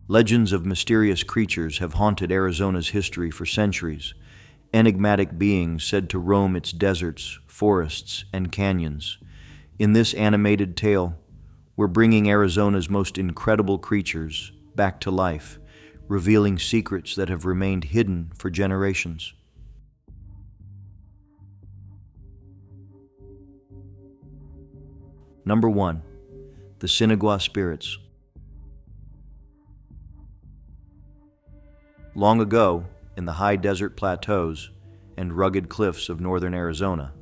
Legends of mysterious creatures have haunted Arizona's history for centuries, enigmatic beings said to roam its deserts, forests, and canyons. In this animated tale, we're bringing Arizona's most incredible creatures back to life, revealing secrets that have remained hidden for generations. Number 1. The Sinagua Spirits. Long ago, in the high desert plateaus and rugged cliffs of northern Arizona,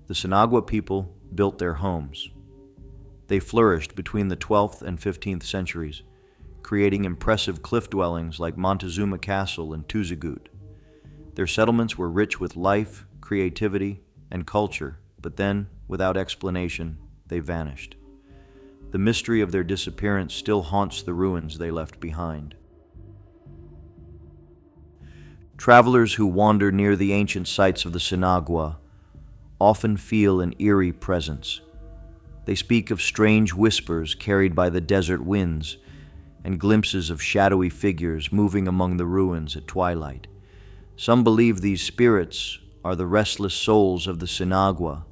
the Sinagua people built their homes. They flourished between the 12th and 15th centuries, creating impressive cliff dwellings like Montezuma Castle and Tuzagut. Their settlements were rich with life, creativity, and culture, but then, without explanation, they vanished. The mystery of their disappearance still haunts the ruins they left behind. Travelers who wander near the ancient sites of the Sinagua often feel an eerie presence. They speak of strange whispers carried by the desert winds and glimpses of shadowy figures moving among the ruins at twilight. Some believe these spirits are the restless souls of the Sinagua,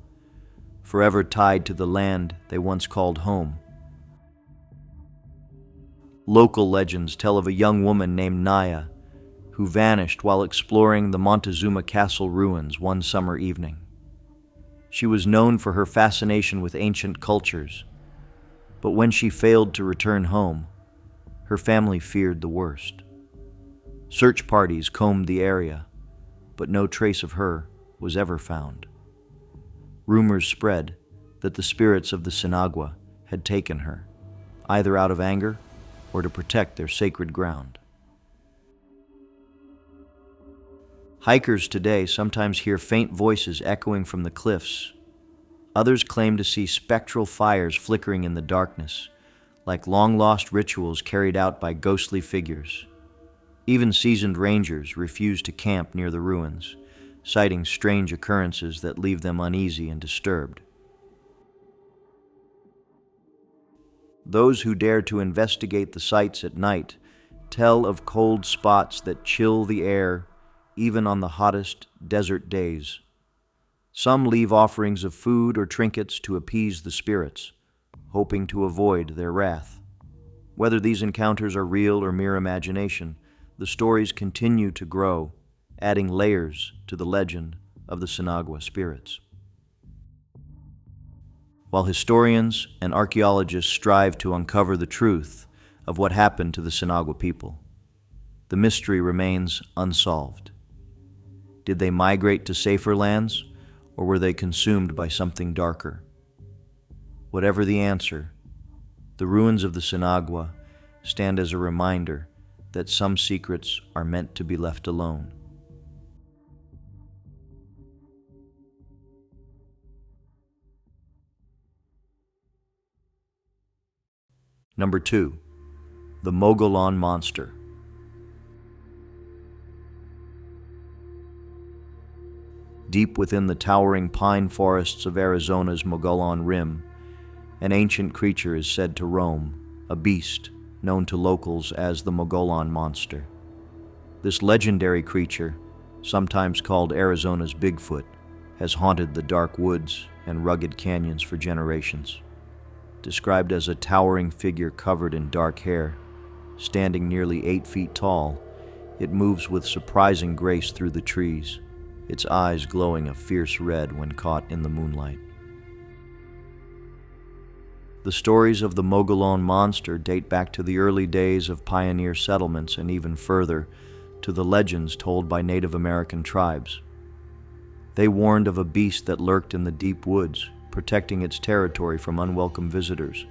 forever tied to the land they once called home. Local legends tell of a young woman named Naya who vanished while exploring the Montezuma Castle ruins one summer evening. She was known for her fascination with ancient cultures, but when she failed to return home, her family feared the worst. Search parties combed the area, but no trace of her was ever found. Rumors spread that the spirits of the Sinagua had taken her, either out of anger or to protect their sacred ground. Hikers today sometimes hear faint voices echoing from the cliffs. Others claim to see spectral fires flickering in the darkness, like long-lost rituals carried out by ghostly figures. Even seasoned rangers refuse to camp near the ruins, citing strange occurrences that leave them uneasy and disturbed. Those who dare to investigate the sites at night tell of cold spots that chill the air even on the hottest desert days. Some leave offerings of food or trinkets to appease the spirits, hoping to avoid their wrath. Whether these encounters are real or mere imagination, the stories continue to grow, adding layers to the legend of the Sinagua Spirits. While historians and archaeologists strive to uncover the truth of what happened to the Sinagua people, the mystery remains unsolved. Did they migrate to safer lands, or were they consumed by something darker? Whatever the answer, the ruins of the Sinagua stand as a reminder that some secrets are meant to be left alone. Number 2. The Mogollon Monster. Deep within the towering pine forests of Arizona's Mogollon Rim, an ancient creature is said to roam, a beast known to locals as the Mogollon Monster. This legendary creature, sometimes called Arizona's Bigfoot, has haunted the dark woods and rugged canyons for generations. Described as a towering figure covered in dark hair, standing nearly 8 feet tall, it moves with surprising grace through the trees, its eyes glowing a fierce red when caught in the moonlight. The stories of the Mogollon Monster date back to the early days of pioneer settlements and even further to the legends told by Native American tribes. They warned of a beast that lurked in the deep woods, protecting its territory from unwelcome visitors.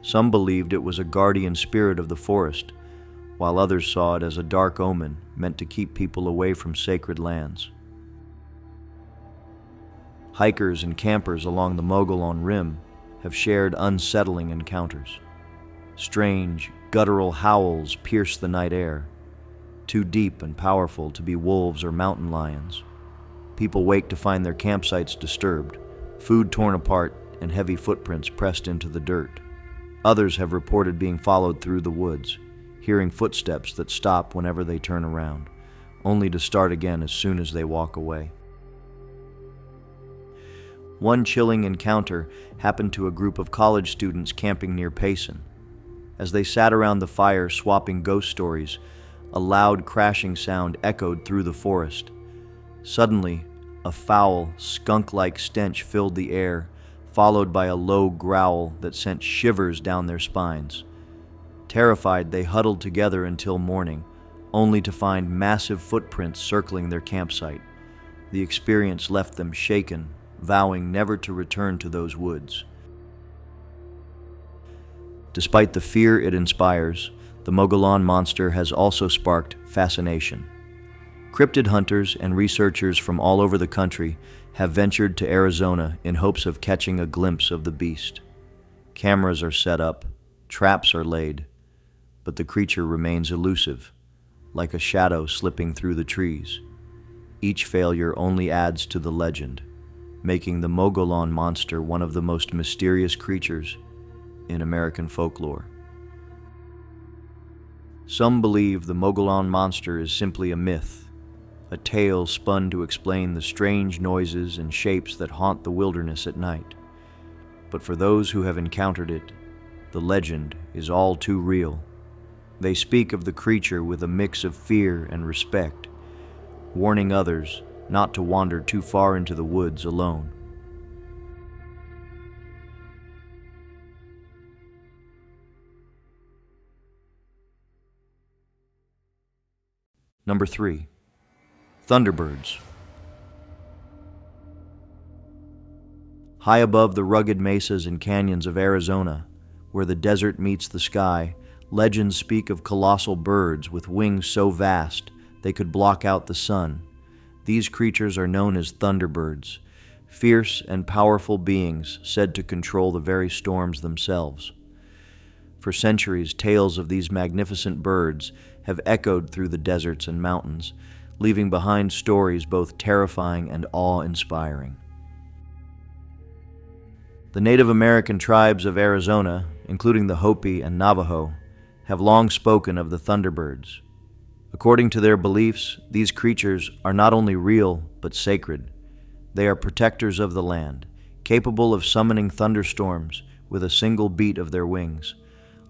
Some believed it was a guardian spirit of the forest, while others saw it as a dark omen meant to keep people away from sacred lands. Hikers and campers along the Mogollon Rim have shared unsettling encounters. Strange, guttural howls pierce the night air, too deep and powerful to be wolves or mountain lions. People wake to find their campsites disturbed, food torn apart, and heavy footprints pressed into the dirt. Others have reported being followed through the woods, hearing footsteps that stop whenever they turn around, only to start again as soon as they walk away. One chilling encounter happened to a group of college students camping near Payson. As they sat around the fire swapping ghost stories, a loud crashing sound echoed through the forest. Suddenly, a foul, skunk-like stench filled the air, followed by a low growl that sent shivers down their spines. Terrified, they huddled together until morning, only to find massive footprints circling their campsite. The experience left them shaken, vowing never to return to those woods. Despite the fear it inspires, the Mogollon Monster has also sparked fascination. Cryptid hunters and researchers from all over the country have ventured to Arizona in hopes of catching a glimpse of the beast. Cameras are set up, traps are laid, but the creature remains elusive, like a shadow slipping through the trees. Each failure only adds to the legend, making the Mogollon Monster one of the most mysterious creatures in American folklore. Some believe the Mogollon Monster is simply a myth, a tale spun to explain the strange noises and shapes that haunt the wilderness at night. But for those who have encountered it, the legend is all too real. They speak of the creature with a mix of fear and respect, warning others not to wander too far into the woods alone. Number 3. Thunderbirds. High above the rugged mesas and canyons of Arizona, where the desert meets the sky, legends speak of colossal birds with wings so vast they could block out the sun. These creatures are known as Thunderbirds, fierce and powerful beings said to control the very storms themselves. For centuries, tales of these magnificent birds have echoed through the deserts and mountains, leaving behind stories both terrifying and awe-inspiring. The Native American tribes of Arizona, including the Hopi and Navajo, have long spoken of the Thunderbirds. According to their beliefs, these creatures are not only real, but sacred. They are protectors of the land, capable of summoning thunderstorms with a single beat of their wings.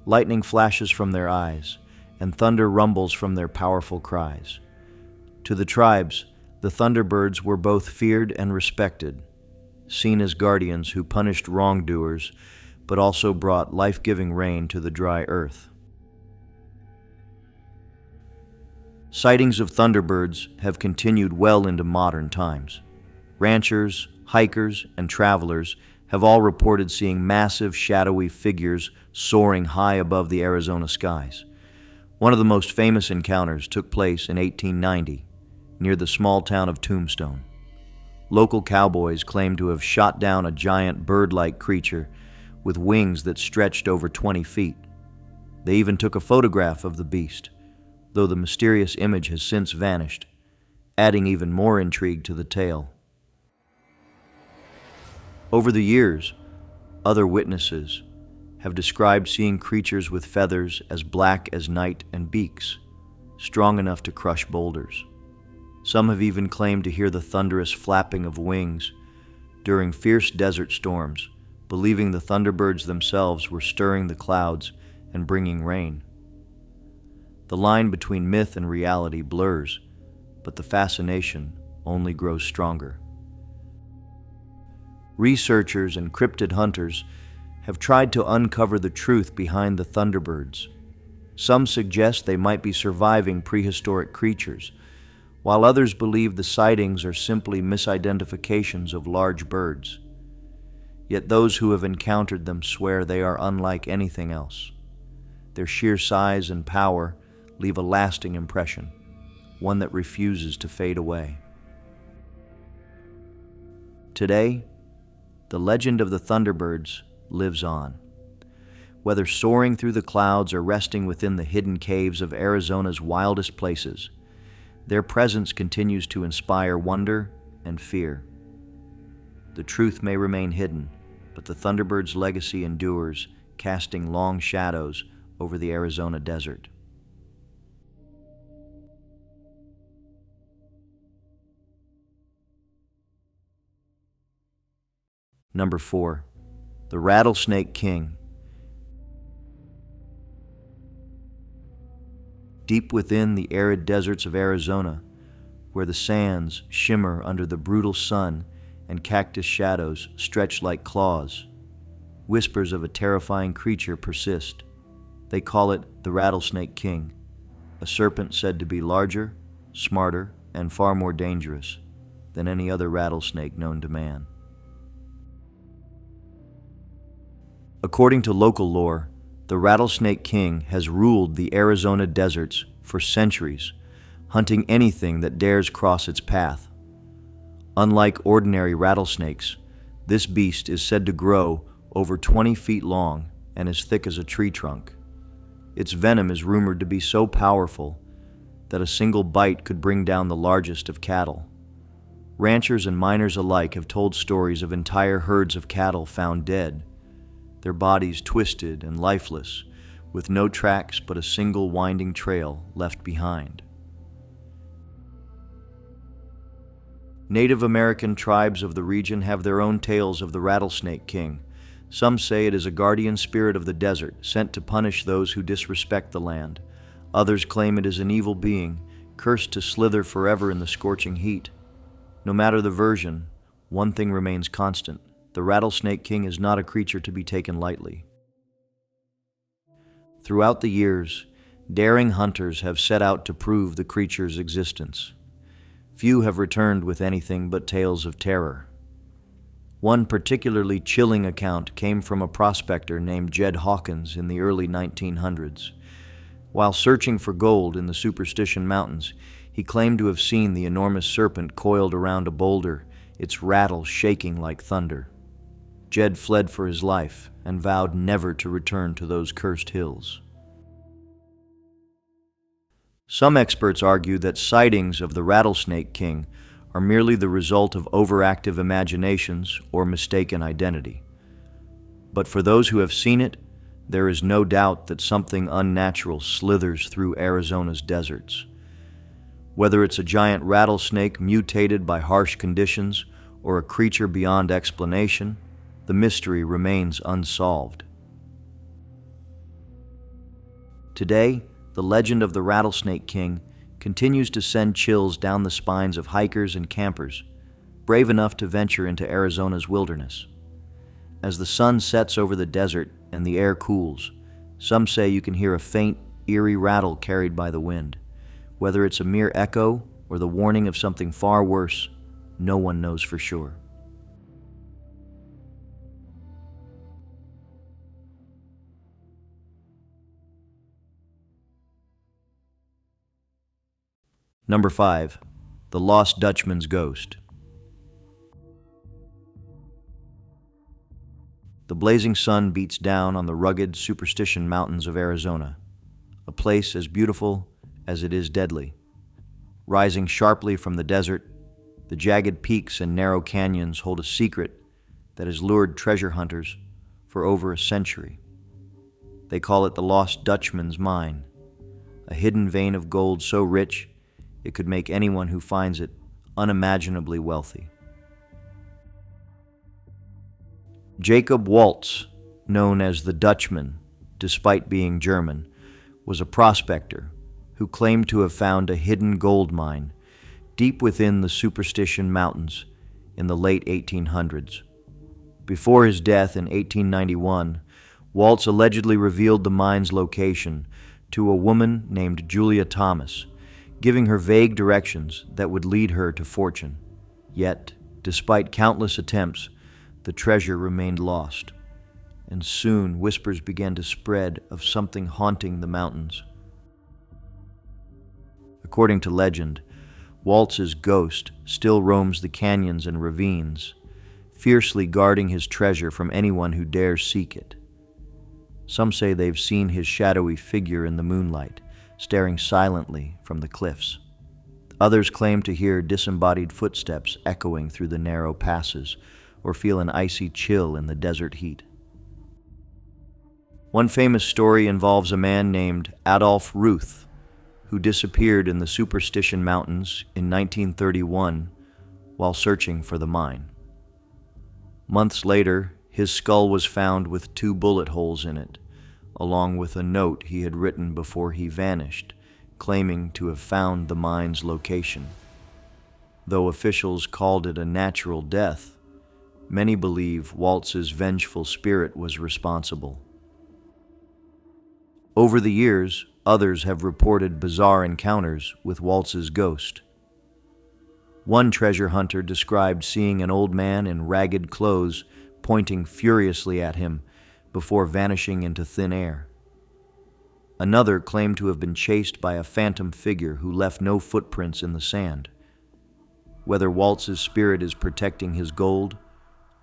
Lightning flashes from their eyes, and thunder rumbles from their powerful cries. To the tribes, the Thunderbirds were both feared and respected, seen as guardians who punished wrongdoers, but also brought life-giving rain to the dry earth. Sightings of Thunderbirds have continued well into modern times. Ranchers, hikers, and travelers have all reported seeing massive, shadowy figures soaring high above the Arizona skies. One of the most famous encounters took place in 1890, near the small town of Tombstone. Local cowboys claimed to have shot down a giant bird-like creature with wings that stretched over 20 feet. They even took a photograph of the beast, though the mysterious image has since vanished, adding even more intrigue to the tale. Over the years, other witnesses have described seeing creatures with feathers as black as night and beaks, strong enough to crush boulders. Some have even claimed to hear the thunderous flapping of wings during fierce desert storms, believing the Thunderbirds themselves were stirring the clouds and bringing rain. The line between myth and reality blurs, but the fascination only grows stronger. Researchers and cryptid hunters have tried to uncover the truth behind the Thunderbirds. Some suggest they might be surviving prehistoric creatures, while others believe the sightings are simply misidentifications of large birds. Yet those who have encountered them swear they are unlike anything else. Their sheer size and power leave a lasting impression, one that refuses to fade away. Today, the legend of the Thunderbirds lives on. Whether soaring through the clouds or resting within the hidden caves of Arizona's wildest places, their presence continues to inspire wonder and fear. The truth may remain hidden, but the Thunderbird's legacy endures, casting long shadows over the Arizona desert. Number 4. The Rattlesnake King. Deep within the arid deserts of Arizona, where the sands shimmer under the brutal sun and cactus shadows stretch like claws, whispers of a terrifying creature persist. They call it the Rattlesnake King, a serpent said to be larger, smarter, and far more dangerous than any other rattlesnake known to man. According to local lore, the Rattlesnake King has ruled the Arizona deserts for centuries, hunting anything that dares cross its path. Unlike ordinary rattlesnakes, this beast is said to grow over 20 feet long and as thick as a tree trunk. Its venom is rumored to be so powerful that a single bite could bring down the largest of cattle. Ranchers and miners alike have told stories of entire herds of cattle found dead, their bodies twisted and lifeless, with no tracks but a single winding trail left behind. Native American tribes of the region have their own tales of the Rattlesnake King. Some say it is a guardian spirit of the desert, sent to punish those who disrespect the land. Others claim it is an evil being, cursed to slither forever in the scorching heat. No matter the version, one thing remains constant. The Rattlesnake King is not a creature to be taken lightly. Throughout the years, daring hunters have set out to prove the creature's existence. Few have returned with anything but tales of terror. One particularly chilling account came from a prospector named Jed Hawkins in the early 1900s. While searching for gold in the Superstition Mountains, he claimed to have seen the enormous serpent coiled around a boulder, its rattle shaking like thunder. Jed fled for his life and vowed never to return to those cursed hills. Some experts argue that sightings of the Rattlesnake King are merely the result of overactive imaginations or mistaken identity. But for those who have seen it, there is no doubt that something unnatural slithers through Arizona's deserts. Whether it's a giant rattlesnake mutated by harsh conditions or a creature beyond explanation, the mystery remains unsolved. Today, the legend of the Rattlesnake King continues to send chills down the spines of hikers and campers, brave enough to venture into Arizona's wilderness. As the sun sets over the desert and the air cools, some say you can hear a faint, eerie rattle carried by the wind. Whether it's a mere echo or the warning of something far worse, no one knows for sure. Number 5. The Lost Dutchman's Ghost. The blazing sun beats down on the rugged Superstition Mountains of Arizona, a place as beautiful as it is deadly. Rising sharply from the desert, the jagged peaks and narrow canyons hold a secret that has lured treasure hunters for over a century. They call it the Lost Dutchman's Mine, a hidden vein of gold so rich it could make anyone who finds it unimaginably wealthy. Jacob Waltz, known as the Dutchman, despite being German, was a prospector who claimed to have found a hidden gold mine deep within the Superstition Mountains in the late 1800s. Before his death in 1891, Waltz allegedly revealed the mine's location to a woman named Julia Thomas, giving her vague directions that would lead her to fortune. Yet, despite countless attempts, the treasure remained lost, and soon whispers began to spread of something haunting the mountains. According to legend, Waltz's ghost still roams the canyons and ravines, fiercely guarding his treasure from anyone who dares seek it. Some say they've seen his shadowy figure in the moonlight, staring silently from the cliffs. Others claim to hear disembodied footsteps echoing through the narrow passes, or feel an icy chill in the desert heat. One famous story involves a man named Adolf Ruth, who disappeared in the Superstition Mountains in 1931 while searching for the mine. Months later, his skull was found with 2 bullet holes in it, along with a note he had written before he vanished, claiming to have found the mine's location. Though officials called it a natural death, many believe Waltz's vengeful spirit was responsible. Over the years, others have reported bizarre encounters with Waltz's ghost. One treasure hunter described seeing an old man in ragged clothes pointing furiously at him before vanishing into thin air. Another claimed to have been chased by a phantom figure who left no footprints in the sand. Whether Waltz's spirit is protecting his gold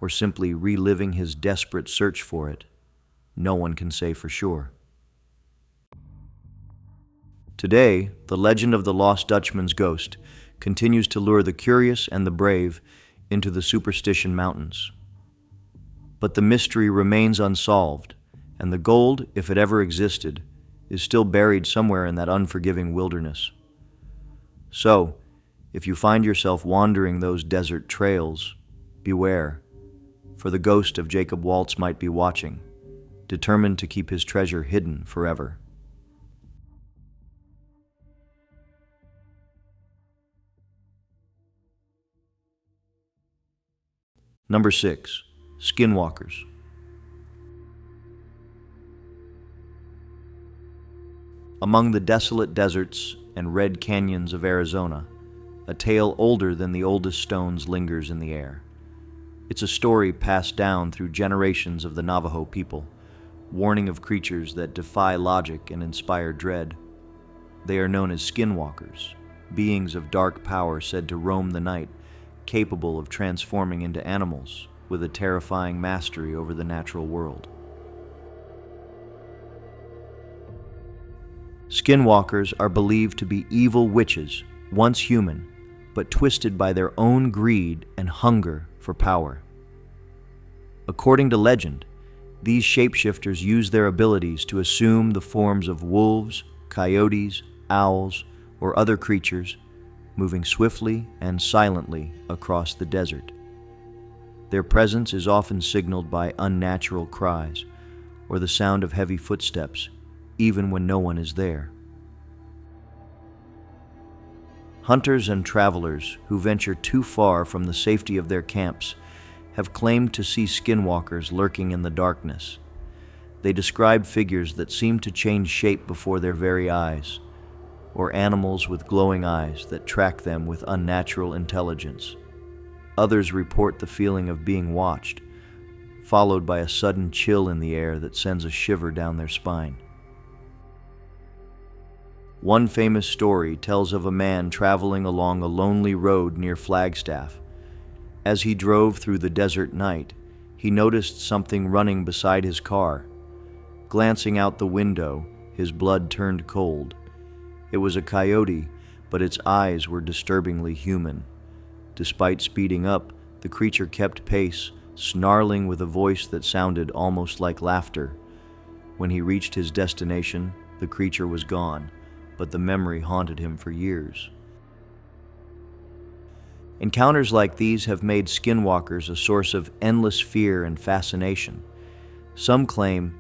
or simply reliving his desperate search for it, no one can say for sure. Today, the legend of the lost Dutchman's ghost continues to lure the curious and the brave into the Superstition Mountains. But the mystery remains unsolved, and the gold, if it ever existed, is still buried somewhere in that unforgiving wilderness. So, if you find yourself wandering those desert trails, beware, for the ghost of Jacob Waltz might be watching, determined to keep his treasure hidden forever. Number 6. Skinwalkers. Among the desolate deserts and red canyons of Arizona, a tale older than the oldest stones lingers in the air. It's a story passed down through generations of the Navajo people, warning of creatures that defy logic and inspire dread. They are known as Skinwalkers, beings of dark power said to roam the night, capable of transforming into animals with a terrifying mastery over the natural world. Skinwalkers are believed to be evil witches, once human, but twisted by their own greed and hunger for power. According to legend, these shapeshifters use their abilities to assume the forms of wolves, coyotes, owls, or other creatures, moving swiftly and silently across the desert. Their presence is often signaled by unnatural cries or the sound of heavy footsteps, even when no one is there. Hunters and travelers who venture too far from the safety of their camps have claimed to see skinwalkers lurking in the darkness. They describe figures that seem to change shape before their very eyes, or animals with glowing eyes that track them with unnatural intelligence. Others report the feeling of being watched, followed by a sudden chill in the air that sends a shiver down their spine. One famous story tells of a man traveling along a lonely road near Flagstaff. As he drove through the desert night, he noticed something running beside his car. Glancing out the window, his blood turned cold. It was a coyote, but its eyes were disturbingly human. Despite speeding up, the creature kept pace, snarling with a voice that sounded almost like laughter. When he reached his destination, the creature was gone, but the memory haunted him for years. Encounters like these have made skinwalkers a source of endless fear and fascination. Some claim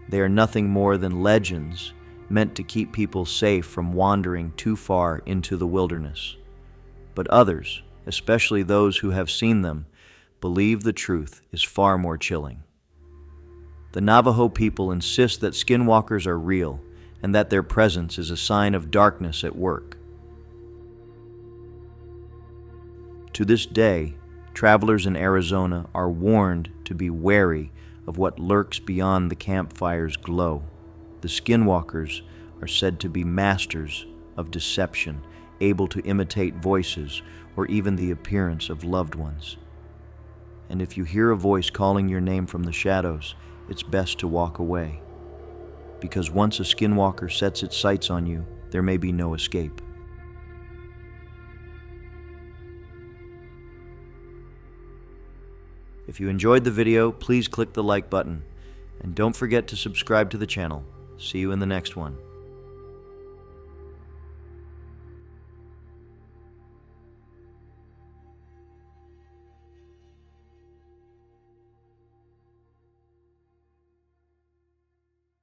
they are nothing more than legends meant to keep people safe from wandering too far into the wilderness. But others, especially those who have seen them, believe the truth is far more chilling. The Navajo people insist that skinwalkers are real and that their presence is a sign of darkness at work. To this day, travelers in Arizona are warned to be wary of what lurks beyond the campfire's glow. The skinwalkers are said to be masters of deception, able to imitate voices or even the appearance of loved ones. And if you hear a voice calling your name from the shadows, it's best to walk away. Because once a skinwalker sets its sights on you, there may be no escape. If you enjoyed the video, please click the like button. And don't forget to subscribe to the channel. See you in the next one.